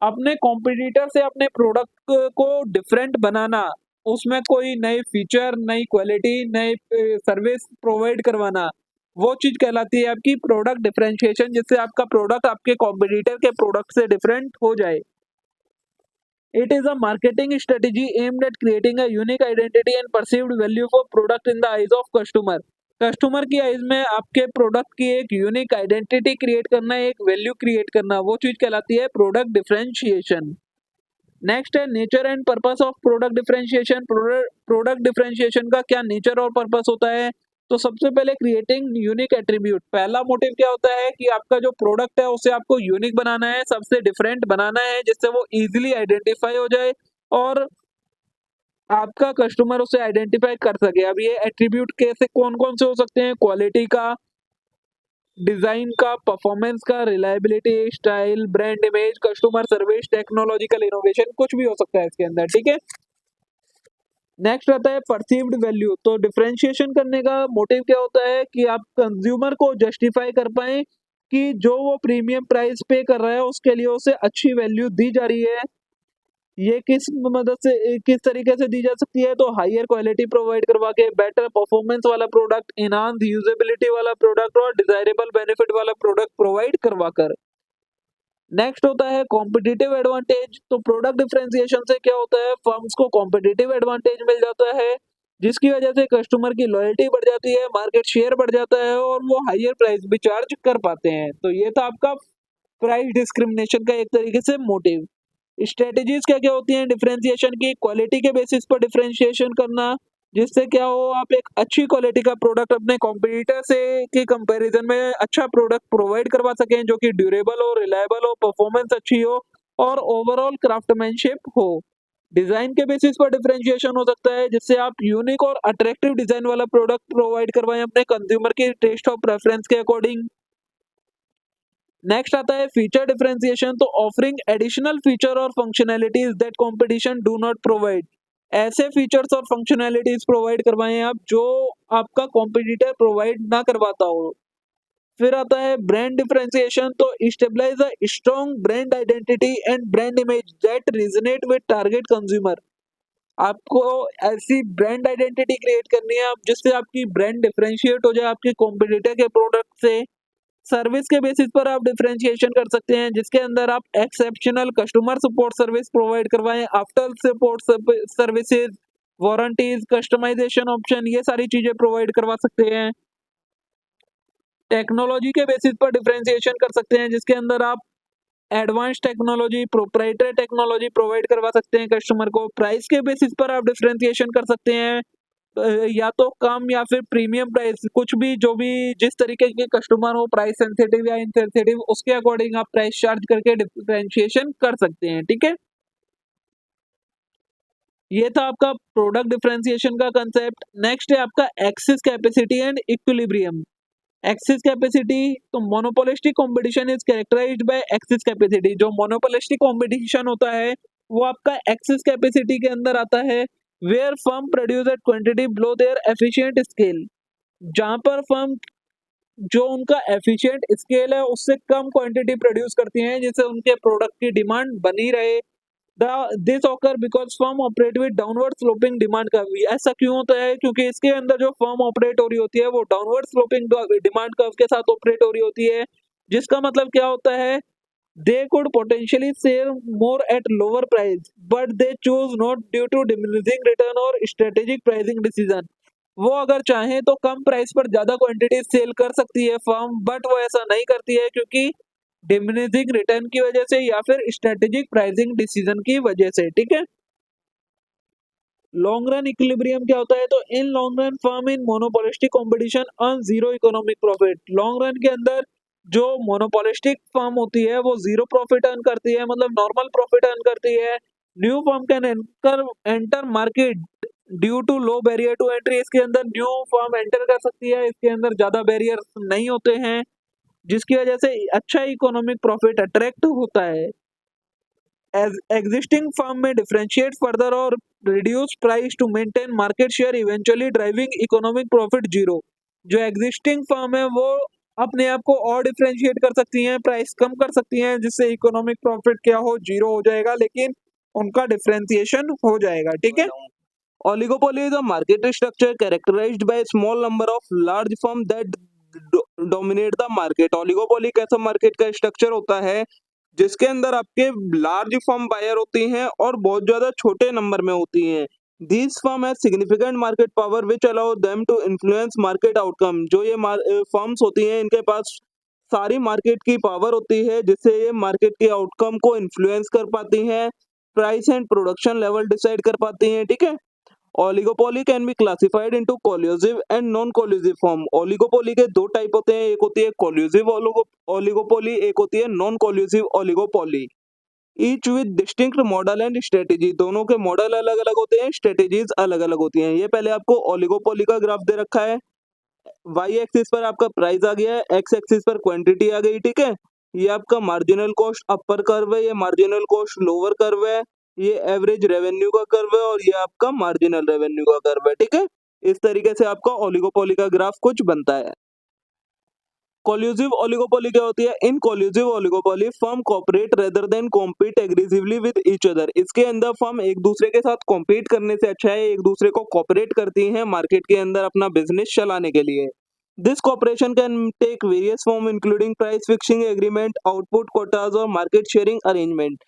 S2: अपने कॉम्पिटिटर से अपने प्रोडक्ट को डिफरेंट बनाना, उसमें कोई नई फीचर, नई क्वालिटी, नई सर्विस प्रोवाइड करवाना, वो चीज कहलाती है आपकी प्रोडक्ट डिफरेंशिएशन, जिससे आपका प्रोडक्ट आपके कॉम्पिटिटर के प्रोडक्ट से डिफरेंट हो जाए। It is a marketing strategy aimed at creating a unique identity and perceived value for product in the eyes of customer. Customer की आइज में आपके प्रोडक्ट की एक यूनिक आइडेंटिटी क्रिएट करना, एक वैल्यू क्रिएट करना, वो चीज कहलाती है प्रोडक्ट डिफरेंशिएशन। नेक्स्ट है nature and purpose of product differentiation. Product differentiation का क्या नेचर और पर्पस होता है? तो सबसे पहले क्रिएटिंग यूनिक एट्रीब्यूट। पहला मोटिव क्या होता है कि आपका जो प्रोडक्ट है उसे आपको यूनिक बनाना है, सबसे डिफरेंट बनाना है, जिससे वो इजीली आइडेंटिफाई हो जाए और आपका कस्टमर उसे आइडेंटिफाई कर सके। अब ये एट्रीब्यूट कैसे, कौन कौन से हो सकते हैं? क्वालिटी का, डिजाइन का, परफॉर्मेंस का, reliability, style, brand image, customer service, technological innovation, कुछ भी हो सकता है इसके अंदर। ठीक है, नेक्स्ट आता है परसीव्ड वैल्यू। तो डिफरेंशिएशन करने का मोटिव क्या होता है कि आप कंज्यूमर को जस्टिफाई कर पाए कि जो वो प्रीमियम प्राइस पे कर रहा है उसके लिए उसे अच्छी वैल्यू दी जा रही है। ये किस मदद से, किस तरीके से दी जा सकती है? तो हायर क्वालिटी प्रोवाइड करवा के, बेटर परफॉर्मेंस वाला प्रोडक्ट, इनहांस यूजेबिलिटी वाला प्रोडक्ट और डिजायरेबल बेनिफिट वाला प्रोडक्ट प्रोवाइड करवा कर। नेक्स्ट होता है कॉम्पिटिटिव एडवांटेज। तो प्रोडक्ट डिफरेंशिएशन से क्या होता है? फर्म्स को कॉम्पिटिटिव एडवांटेज मिल जाता है, जिसकी वजह से कस्टमर की लॉयल्टी बढ़ जाती है, मार्केट शेयर बढ़ जाता है और वो हायर प्राइस भी चार्ज कर पाते हैं। तो ये था आपका प्राइस डिस्क्रिमिनेशन का एक तरीके से मोटिव। स्ट्रेटेजीज क्या क्या होती हैं डिफरेंशिएशन की? क्वालिटी के बेसिस पर डिफरेंशिएशन करना, जिससे क्या हो, आप एक अच्छी क्वालिटी का प्रोडक्ट अपने कॉम्पिटिटर से के कंपैरिजन में अच्छा प्रोडक्ट प्रोवाइड करवा सकें, जो कि ड्यूरेबल हो, रिलायबल हो, परफॉर्मेंस अच्छी हो और ओवरऑल क्राफ्टमैनशिप हो। डिजाइन के बेसिस पर डिफरेंशिएशन हो सकता है, जिससे आप यूनिक और अट्रैक्टिव डिजाइन वाला प्रोडक्ट प्रोवाइड करवाएं अपने कंज्यूमर के टेस्ट और प्रेफरेंस के अकॉर्डिंग। नेक्स्ट आता है फीचर डिफरेंशिएशन। तो ऑफरिंग एडिशनल फीचर और functionalities that competition do not provide. ऐसे फीचर्स और फंक्शनैलिटीज प्रोवाइड करवाएं आप जो आपका कॉम्पिटिटर प्रोवाइड ना करवाता हो। फिर आता है ब्रांड डिफरेंशिएशन। तो stabilize a strong brand identity and brand image that resonate with target consumer. आपको ऐसी ब्रांड आइडेंटिटी क्रिएट करनी है आप, जिससे आपकी ब्रांड डिफरेंशिएट हो जाए आपके कॉम्पिटिटर के प्रोडक्ट से। सर्विस के बेसिस पर आप डिफरेंशिएशन कर सकते हैं, जिसके अंदर आप exceptional customer support service provide करवाएं, after support services, warranties, customisation option, ये सारी चीजें प्रोवाइड करवा सकते हैं। टेक्नोलॉजी के बेसिस पर डिफरेंशिएशन कर सकते हैं, जिसके अंदर आप advance technology, proprietary technology provide करवा सकते हैं कस्टमर को। प्राइस के बेसिस पर आप डिफरेंशिएशन कर सकते हैं, या तो कम या फिर प्रीमियम प्राइस, कुछ भी, जो भी जिस तरीके के कस्टमर हो, प्राइस सेंसिटिव या इनसेंसिटिव, उसके अकॉर्डिंग आप प्राइस चार्ज करके डिफरेंशिएशन कर सकते हैं। ठीक है, ये था आपका प्रोडक्ट डिफरेंशिएशन का कंसेप्ट। नेक्स्ट है आपका excess capacity and equilibrium. Excess capacity, तो monopolistic competition is characterised by excess capacity. जो मोनोपोलिस्टिक कंपटीशन होता है वो आपका एक्सेस कैपेसिटी के अंदर आता है, where firm produce at quantity below their efficient scale. जहां पर फर्म जो उनका एफिशिएंट स्केल है उससे कम क्वांटिटी प्रोड्यूस करती हैं, जिससे उनके प्रोडक्ट की डिमांड बनी रहे। This occur because firm operate with downward sloping demand curve. ऐसा क्यों होता है? क्योंकि इसके अंदर जो फर्म ऑपरेट हो रही होती है वो डाउनवर्ड स्लोपिंग डिमांड कर्व के साथ ऑपरेट हो रही होती है, जिसका मतलब क्या होता है they could potentially sell more at lower price, but they choose not due to diminishing return or strategic pricing decision. वो अगर चाहें तो कम प्राइस पर ज्यादा क्वांटिटी सेल कर सकती है फर्म, बट वो ऐसा नहीं करती है क्योंकि डिमिनिशिंग रिटर्न की वजह से या फिर स्ट्रेटेजिक प्राइसिंग डिसीजन की वजह से। ठीक है। लॉन्ग रन इक्विलिब्रियम क्या होता है? तो इन लॉन्ग रन फर्म इन monopolistic competition earn zero economic profit. Long run के अंदर जो मोनोपोलिस्टिक फर्म होती है वो जीरो प्रॉफिट अर्न करती है, मतलब नॉर्मल प्रॉफिट अर्न करती है। New firm can enter market due to low barrier to entry. इसके अंदर न्यू फर्म एंटर कर सकती है, इसके अंदर ज्यादा बैरियर नहीं होते हैं, जिसकी वजह से अच्छा इकोनॉमिक प्रॉफिट अट्रैक्ट होता है। As existing firm may differentiate further or reduce price to maintain market share, eventually driving economic profit zero। जो existing firm है वो अपने आप को और डिफरेंशिएट कर सकती हैं, प्राइस कम कर सकती हैं, जिससे इकोनॉमिक प्रॉफिट क्या हो, जीरो हो जाएगा, लेकिन उनका डिफरेंशिएशन हो जाएगा। ठीक है। Oligopoly is a market structure characterized by a small number of large firms that dominate the market। Oligopoly कैसा मार्केट का स्ट्रक्चर होता है जिसके अंदर आपके लार्ज फर्म बायर होती हैं और बहुत ज्यादा छोटे नंबर में होती हैं। These firm have significant market power which allow them to influence market outcome. जो ये फर्म्स होती हैं इनके पास सारी मार्केट की पावर होती है जिससे ये मार्केट के आउटकम को इन्फ्लुएंस कर पाती हैं, price and production level decide कर पाती हैं। ठीक है। Oligopoly can be classified into collusive and non collusive form. Oligopoly के दो टाइप होते हैं, एक होती है कोल्यूसिव ओलिगोपोली, एक होती है non collusive oligopoly. Each with distinct model and strategy. दोनों के मॉडल अलग अलग होते हैं, स्ट्रेटेजीज अलग अलग होती हैं। ये पहले आपको ओलिगोपोली का ग्राफ दे रखा है। वाई एक्सिस पर आपका प्राइस आ गया है, एक्स एक्सिस पर क्वांटिटी आ गई। ठीक है। ये आपका मार्जिनल कॉस्ट अपर कर्व है, ये मार्जिनल कॉस्ट लोअर कर्व है, ये एवरेज रेवेन्यू का कर्व है और ये आपका मार्जिनल रेवेन्यू का कर्व है। ठीक है। इस तरीके से आपका ओलिगोपोली का ग्राफ कुछ बनता है। कोल्यूसिव ओलिगोपोली क्या होती है? In collusive oligopoly firm cooperate rather than compete aggressively with each other. इसके अंदर फर्म एक दूसरे के साथ कॉम्पीट करने से अच्छा है एक दूसरे को कॉपरेट करती हैं मार्केट के अंदर अपना बिजनेस चलाने के लिए। This cooperation can take various form including price fixing agreement, output quotas और मार्केट शेयरिंग अरेंजमेंट।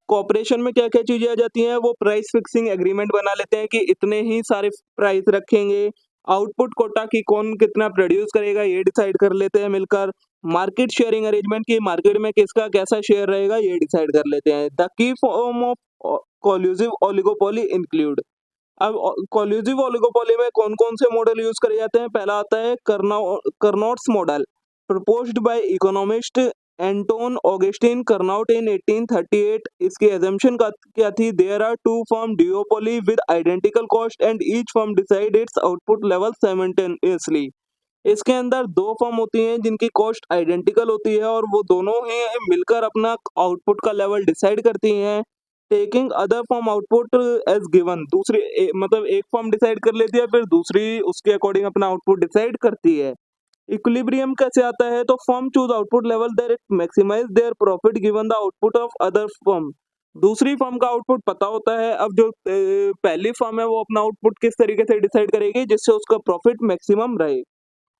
S2: कॉपरेशन में क्या क्या चीजें आ जाती हैं? वो प्राइस फिक्सिंग एग्रीमेंट बना लेते हैं कि इतने ही सारे प्राइस रखेंगे, आउटपुट कोटा की कौन कितना प्रोड्यूस करेगा ये डिसाइड कर लेते हैं मिलकर, मार्केट शेयरिंग अरेंजमेंट की मार्केट में किसका कैसा शेयर रहेगा ये डिसाइड कर लेते हैं। The key form of collusive oligopoly include. अब कोल्यूसिव ओलिगोपोली में कौन कौन से मॉडल यूज करे जाते हैं? पहला आता है Cournot's model, proposed by economist Antoine Augustin Cournot in 1838। इसकी एजम्पशन क्या थी? There are two firm duopoly with identical cost and each firm decide its output level simultaneously. इसके अंदर दो फर्म होती हैं जिनकी कॉस्ट आइडेंटिकल होती है और वो दोनों ही मिलकर अपना आउटपुट का लेवल डिसाइड करती हैं, taking other firm output as given. दूसरी मतलब एक फर्म डिसाइड कर लेती है फिर दूसरी उसके अकॉर्डिंग अपना आउटपुट डिसाइड करती है। इक्विलिब्रियम कैसे आता है? तो firm choose output level their it maximize their profit given the output of other firm. दूसरी फर्म का आउटपुट पता होता है, अब जो पहली फर्म है वो अपना आउटपुट किस तरीके से डिसाइड करेगी जिससे उसका प्रॉफिट मैक्सिमम रहे।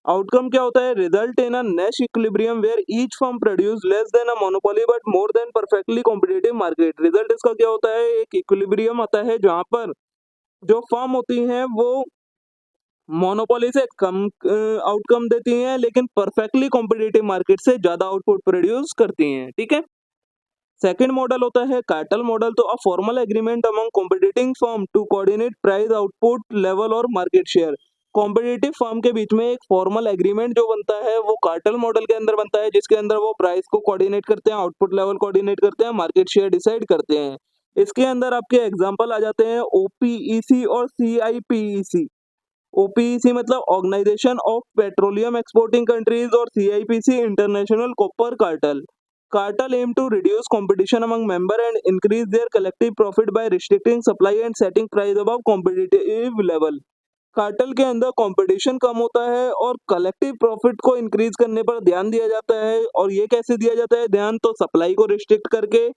S2: आउटकम क्या होता है? Result in a Nash equilibrium where each firm produce less than a monopoly but more than perfectly competitive market. Result इसका क्या होता है? एक इक्विलिब्रियम आता है जहां पर जो फर्म होती हैं वो मोनोपोली से कम आउटकम देती हैं लेकिन परफेक्टली कॉम्पिटिटिव मार्केट से ज्यादा आउटपुट प्रोड्यूस करती हैं। ठीक है। सेकंड मॉडल होता है कार्टेल मॉडल। तो a formal agreement among competing firm to coordinate price, output level और मार्केट शेयर। कॉम्पिटिटिव फर्म के बीच में एक फॉर्मल एग्रीमेंट जो बनता है वो कार्टेल मॉडल के अंदर बनता है, जिसके अंदर वो प्राइस को कोऑर्डिनेट करते हैं, आउटपुट लेवल कोऑर्डिनेट करते हैं, मार्केट शेयर डिसाइड करते हैं। इसके अंदर आपके एग्जाम्पल आ जाते हैं ओपीईसी और सीआईपीईसी। ओपीईसी मतलब organisation of petroleum exporting countries और CIPEC international copper cartel. Cartel aim to reduce competition among member and increase their collective profit by restricting supply and setting price above competitive level. Cartel के अंदर competition कम होता है और collective profit को increase करने पर ध्यान दिया जाता है। और ये कैसे दिया जाता है ध्यान? तो सप्लाई को रिस्ट्रिक्ट करके,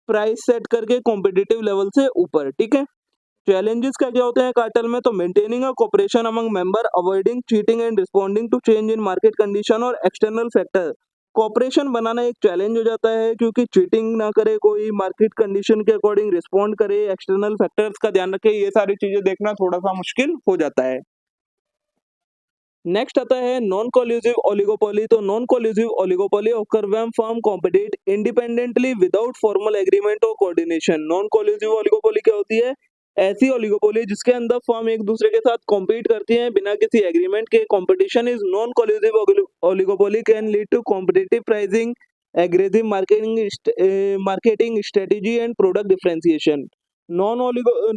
S2: प्राइस सेट करके कॉम्पिटिटिव लेवल से ऊपर। ठीक है। चैलेंजेस क्या क्या होते हैं कार्टेल में? तो maintaining a cooperation among member, avoiding cheating and responding to change in market condition और एक्सटर्नल फैक्टर। कॉपरेशन बनाना एक चैलेंज हो जाता है क्योंकि चीटिंग ना करे कोई, मार्केट कंडीशन के अकॉर्डिंग रिस्पॉन्ड करे, एक्सटर्नल फैक्टर्स का ध्यान रखे, ये सारी चीजें देखना थोड़ा सा मुश्किल हो जाता है। नेक्स्ट आता है नॉन कोल्यूसिव ओलिगोपोली। तो non collusive oligopoly occur when firm compete independently without formal agreement और coordination। नॉन कोल्यूसिव ओलिगोपोली क्या होती है? ऐसी ओलिगोपोली जिसके अंदर फर्म एक दूसरे के साथ कॉम्पीट करती हैं बिना किसी एग्रीमेंट के। Competition is non collusive oligopoly can lead to competitive pricing, aggressive marketing strategy and product differentiation. Non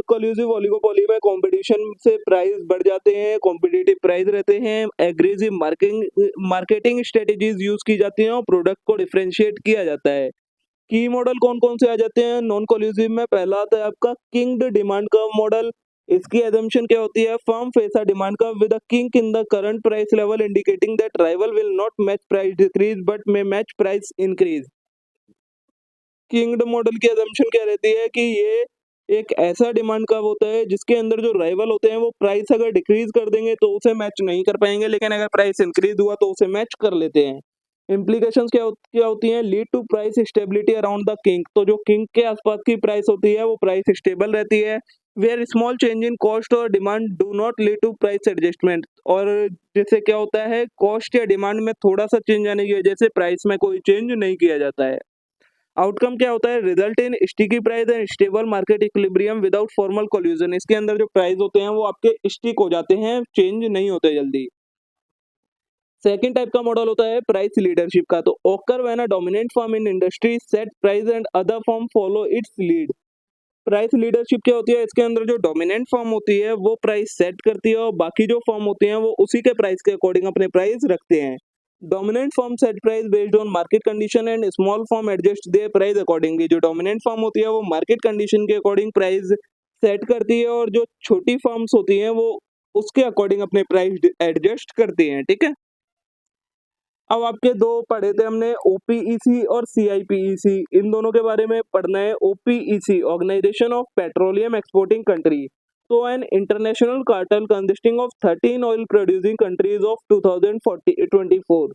S2: collusive oligopoly में कंपटीशन से प्राइस बढ़ जाते हैं, कॉम्पिटिटिव प्राइस रहते हैं, एग्रेसिव मार्केटिंग स्ट्रेटेजीज यूज की जाती हैं और प्रोडक्ट को डिफरेंशिएट किया जाता है। की मॉडल कौन कौन से आ जाते हैं नॉन कोल्यूसिव में? पहला आता है आपका किंग्ड डिमांड कर्व मॉडल। इसकी एजम्पशन क्या होती है? Firm face a demand curve with a kink in the current price level indicating that rival will not match price decrease but may match price increase. Kinked model की assumption क्या रहती है कि ये एक ऐसा डिमांड कर्व होता है जिसके अंदर जो राइवल होते हैं वो प्राइस अगर डिक्रीज कर देंगे तो उसे मैच नहीं कर पाएंगे, लेकिन अगर प्राइस इंक्रीज हुआ तो उसे मैच कर लेते हैं। इम्प्लीकेशंस क्या होती हैं? Lead to price stability around the king. तो जो किंग के आसपास की प्राइस होती है वो प्राइस स्टेबल रहती है। Where small change in cost और demand do not lead to price adjustment. और जैसे क्या होता है, कॉस्ट या डिमांड में थोड़ा सा चेंज आने की वजह से प्राइस में कोई चेंज नहीं किया जाता है। आउटकम क्या होता है? Result in sticky price and stable market equilibrium without formal collusion. इसके अंदर जो प्राइस होते हैं वो आपके स्टिक हो जाते हैं, चेंज नहीं होते जल्दी। सेकंड टाइप का मॉडल होता है प्राइस लीडरशिप का। तो ओकर when a dominant firm in industry set price and other firm follow it's lead. Price leadership क्या होती है? इसके अंदर जो डोमिनेंट फर्म होती है वो प्राइस सेट करती है और बाकी जो फर्म होती हैं वो उसी के प्राइस के अकॉर्डिंग अपने प्राइस रखते हैं। Dominant firm set price based on market condition and small firm adjust there price accordingly. जो डोमिनेंट फर्म होती है वो मार्केट कंडीशन के अकॉर्डिंग प्राइस सेट करती है और जो छोटी फर्म्स होती हैं वो उसके अकॉर्डिंग अपने प्राइस एडजस्ट करती हैं। ठीक है, अब आपके दो पढ़े थे हमने, ओपीईसी और सीआईपीईसी। इन दोनों के बारे में पढ़ना है। OPEC organisation of petroleum exporting country. तो an international cartel consisting of 13 oil producing countries of 2024।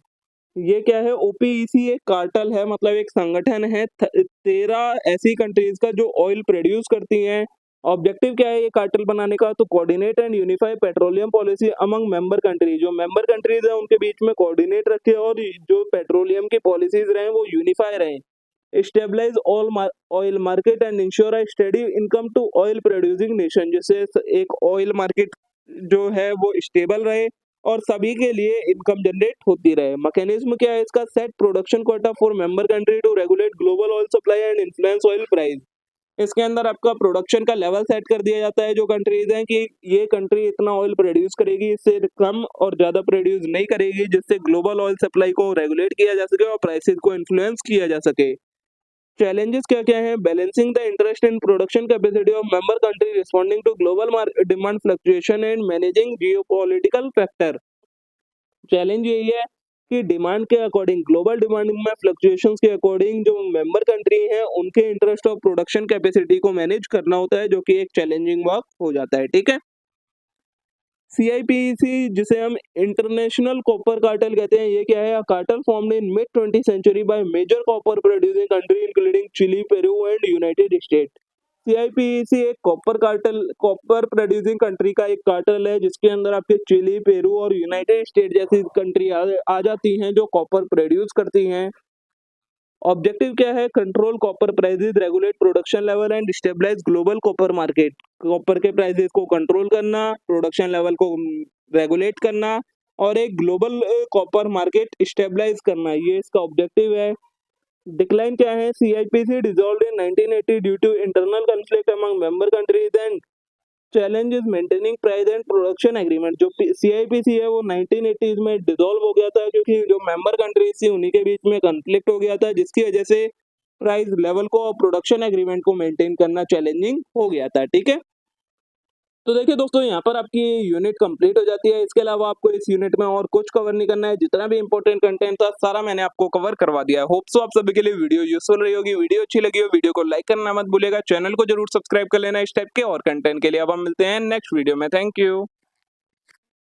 S2: ये क्या है? ओपीईसी एक कार्टेल है, मतलब एक संगठन है 13 ऐसी कंट्रीज का जो ऑयल प्रोड्यूस करती हैं। ऑब्जेक्टिव क्या है ये कार्टेल बनाने का? तो coordinate and unify petroleum policy among member countries. जो मेंबर कंट्रीज है उनके बीच में कोऑर्डिनेट रखे और जो पेट्रोलियम की पॉलिसीज रहे वो यूनिफाई रहे। Stabilize oil market and ensure a steady income to oil producing nation. जिससे एक ऑयल मार्केट जो है वो स्टेबल रहे और सभी के लिए इनकम जनरेट होती रहे। मैकेनिज्म क्या है इसका? Set production quota for member country to regulate global oil supply and influence oil price. इसके अंदर आपका प्रोडक्शन का लेवल सेट कर दिया जाता है जो कंट्रीज हैं कि ये कंट्री इतना ऑयल प्रोड्यूस करेगी, इससे कम और ज्यादा प्रोड्यूस नहीं करेगी, जिससे ग्लोबल ऑयल सप्लाई को रेगुलेट किया जा सके और प्राइसेस को इन्फ्लुएंस किया जा सके। चैलेंजेस क्या क्या हैं? Balancing the interest in production capacity of member country responding to global demand fluctuation and managing geopolitical factor. Challenge यही है कि डिमांड के अकॉर्डिंग, ग्लोबल डिमांड में फ्लक्चुएशंस के अकॉर्डिंग जो मेंबर कंट्री हैं उनके इंटरेस्ट और प्रोडक्शन कैपेसिटी को मैनेज करना होता है, जो कि एक चैलेंजिंग वर्क हो जाता है। ठीक है, सीआईपीसी जिसे हम इंटरनेशनल कॉपर कार्टेल कहते हैं, ये क्या है? Cartel formed in mid 20th century by major copper producing country including Chile, Peru and United State. CIPEC एक कॉपर प्रोड्यूसिंग कंट्री का एक कार्टेल है जिसके अंदर आपके चिली, पेरू और यूनाइटेड स्टेट जैसी कंट्री आ जाती हैं जो कॉपर प्रोड्यूस करती हैं। ऑब्जेक्टिव क्या है? Control copper prices, regulate production level and stabilize global copper market. Copper के प्राइसेस को कंट्रोल करना, प्रोडक्शन लेवल को रेगुलेट करना और एक ग्लोबल कॉपर मार्केट स्टेबलाइज करना, ये इसका ऑब्जेक्टिव है। डिक्लाइन क्या है? CIPEC dissolved in 1980 due to internal conflict among member countries and challenge is maintaining price and production agreement. जो सीआईपीसी है वो 1980s में डिसॉल्व हो गया था क्योंकि जो मेंबर कंट्रीज थी उन्हीं के बीच में कॉन्फ्लिक्ट हो गया था, जिसकी वजह से प्राइस लेवल को और प्रोडक्शन एग्रीमेंट को मेंटेन करना चैलेंजिंग हो गया था। ठीक है, तो देखिए दोस्तों, यहाँ पर आपकी यूनिट कंप्लीट हो जाती है। इसके अलावा आपको इस यूनिट में और कुछ कवर नहीं करना है। जितना भी इंपॉर्टेंट कंटेंट था सारा मैंने आपको कवर करवा दिया है। होप सो आप सभी के लिए वीडियो यूजफुल रही होगी। वीडियो अच्छी लगी हो वीडियो को लाइक करना मत भूलिएगा। चैनल को जरूर सब्सक्राइब कर लेना इस टाइप के और कंटेंट के लिए। अब हम मिलते हैं नेक्स्ट वीडियो में। Thank you.